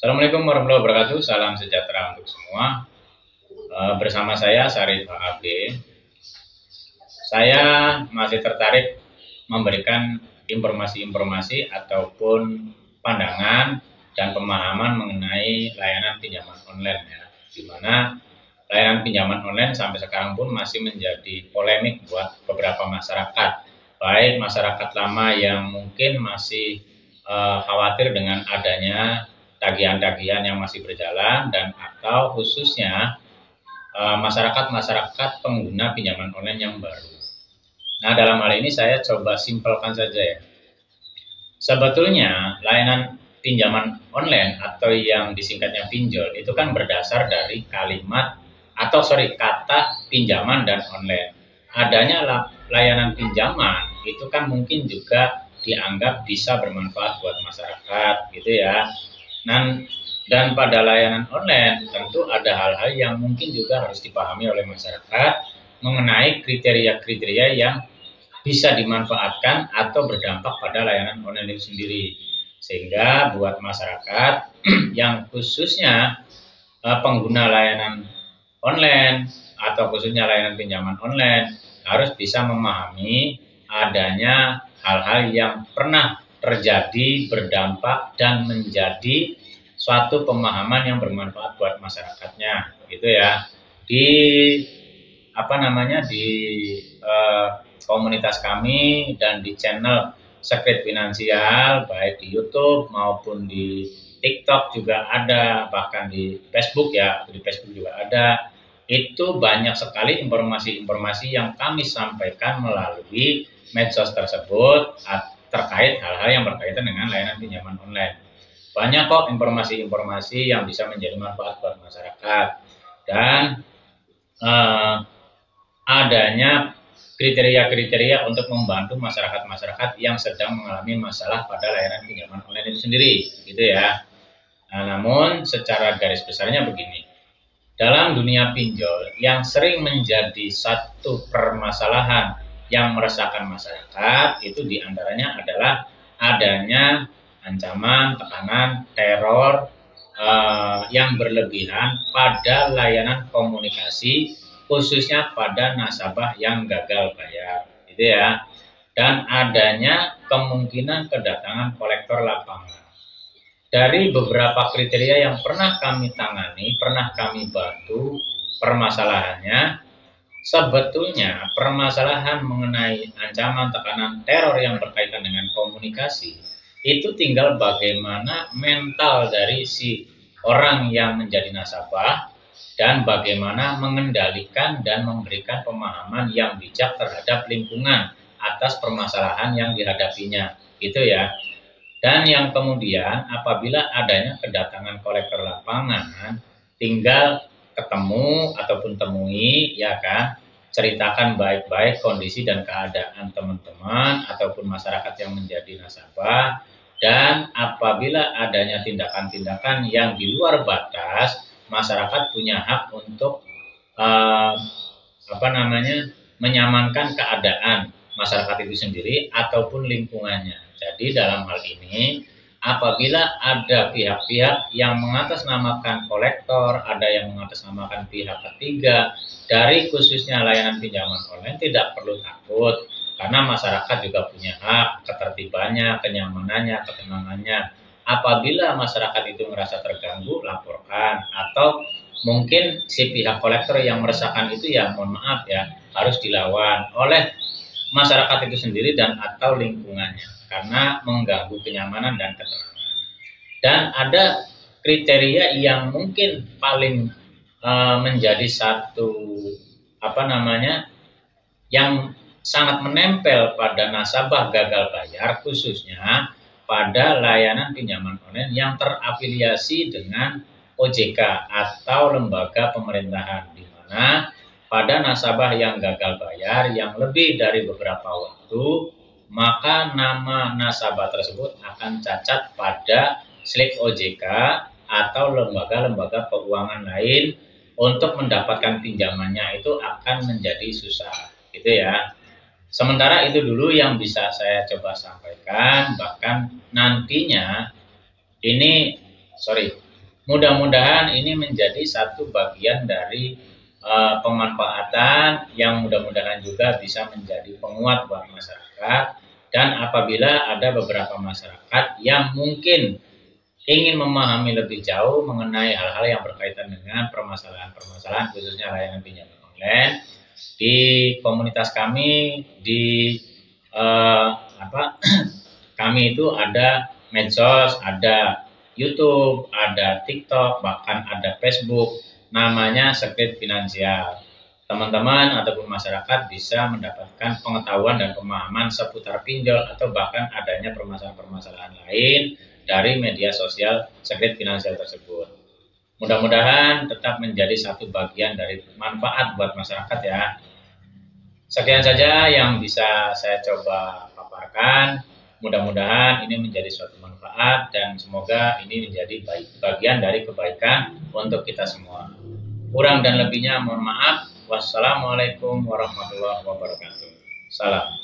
Assalamualaikum warahmatullahi wabarakatuh. Salam sejahtera untuk semua. Bersama saya Syarif AB. Saya masih tertarik memberikan informasi-informasi ataupun pandangan dan pemahaman mengenai layanan pinjaman online ya. Di mana layanan pinjaman online sampai sekarang pun masih menjadi polemik buat beberapa masyarakat. Baik masyarakat lama yang mungkin masih khawatir dengan adanya tagihan-tagihan yang masih berjalan dan atau khususnya masyarakat-masyarakat pengguna pinjaman online yang baru. Nah, dalam hal ini saya coba simpelkan saja ya. Sebetulnya layanan pinjaman online atau yang disingkatnya pinjol itu kan berdasar dari kata pinjaman dan online. Adanya layanan pinjaman itu kan mungkin juga dianggap bisa bermanfaat buat masyarakat gitu ya. Dan pada layanan online tentu ada hal-hal yang mungkin juga harus dipahami oleh masyarakat mengenai kriteria-kriteria yang bisa dimanfaatkan atau berdampak pada layanan online itu sendiri. Sehingga buat masyarakat yang khususnya pengguna layanan online atau khususnya layanan pinjaman online harus bisa memahami adanya hal-hal yang pernah terjadi, berdampak, dan menjadi suatu pemahaman yang bermanfaat buat masyarakatnya, gitu ya. Di komunitas kami dan di channel Secret Finansial, baik di YouTube maupun di TikTok juga ada, bahkan di Facebook ya, di Facebook juga ada. Itu banyak sekali informasi-informasi yang kami sampaikan melalui medsos tersebut terkait hal-hal yang berkaitan dengan layanan pinjaman online. Banyak kok informasi-informasi yang bisa menjadi manfaat buat masyarakat dan adanya kriteria-kriteria untuk membantu masyarakat-masyarakat yang sedang mengalami masalah pada layanan pinjaman online itu sendiri, gitu ya. Nah, namun secara garis besarnya begini, dalam dunia pinjol yang sering menjadi satu permasalahan yang meresahkan masyarakat itu diantaranya adalah adanya ancaman, tekanan, teror yang berlebihan pada layanan komunikasi khususnya pada nasabah yang gagal bayar, gitu ya. Dan adanya kemungkinan kedatangan kolektor lapangan. Dari beberapa kriteria yang pernah kami tangani, pernah kami bantu permasalahannya, sebetulnya permasalahan mengenai ancaman, tekanan, teror yang berkaitan dengan komunikasi itu tinggal bagaimana mental dari si orang yang menjadi nasabah dan bagaimana mengendalikan dan memberikan pemahaman yang bijak terhadap lingkungan atas permasalahan yang dihadapinya, gitu ya. Dan yang kemudian apabila adanya kedatangan kolektor lapangan, tinggal ketemu ataupun temui, ya kan, ceritakan baik-baik kondisi dan keadaan teman-teman ataupun masyarakat yang menjadi nasabah, dan apabila adanya tindakan-tindakan yang di luar batas, masyarakat punya hak untuk menyamankan keadaan masyarakat itu sendiri ataupun lingkungannya. Jadi dalam hal ini apabila ada pihak-pihak yang mengatasnamakan kolektor, ada yang mengatasnamakan pihak ketiga dari khususnya layanan pinjaman online, tidak perlu takut karena masyarakat juga punya hak, ketertibannya, kenyamanannya, ketenangannya. Apabila masyarakat itu merasa terganggu, laporkan. Atau mungkin si pihak kolektor yang meresahkan itu ya mohon maaf ya, harus dilawan oleh masyarakat itu sendiri dan atau lingkungannya karena mengganggu kenyamanan dan ketenangan. Dan ada kriteria yang mungkin paling menjadi satu yang sangat menempel pada nasabah gagal bayar, khususnya pada layanan pinjaman online yang terafiliasi dengan OJK atau lembaga pemerintahan, di mana pada nasabah yang gagal bayar yang lebih dari beberapa waktu, maka nama nasabah tersebut akan cacat pada slip OJK atau lembaga-lembaga keuangan lain. Untuk mendapatkan pinjamannya itu akan menjadi susah, gitu ya. Sementara itu dulu yang bisa saya coba sampaikan, bahkan nantinya Mudah-mudahan ini menjadi satu bagian dari pemanfaatan yang mudah-mudahan juga bisa menjadi penguat buat masyarakat. Dan apabila ada beberapa masyarakat yang mungkin ingin memahami lebih jauh mengenai hal-hal yang berkaitan dengan permasalahan-permasalahan khususnya layanan pinjaman online, di komunitas kami di kami itu ada medsos, ada YouTube, ada TikTok, bahkan ada Facebook, namanya Sekret Finansial. Teman-teman ataupun masyarakat bisa mendapatkan pengetahuan dan pemahaman seputar pinjol atau bahkan adanya permasalahan-permasalahan lain dari media sosial Sekret Finansial tersebut. Mudah-mudahan tetap menjadi satu bagian dari manfaat buat masyarakat ya. Sekian saja yang bisa saya coba paparkan. Mudah-mudahan ini menjadi suatu manfaat dan semoga ini menjadi bagian dari kebaikan untuk kita semua. Kurang dan lebihnya mohon maaf. Wassalamualaikum warahmatullahi wabarakatuh. Salam.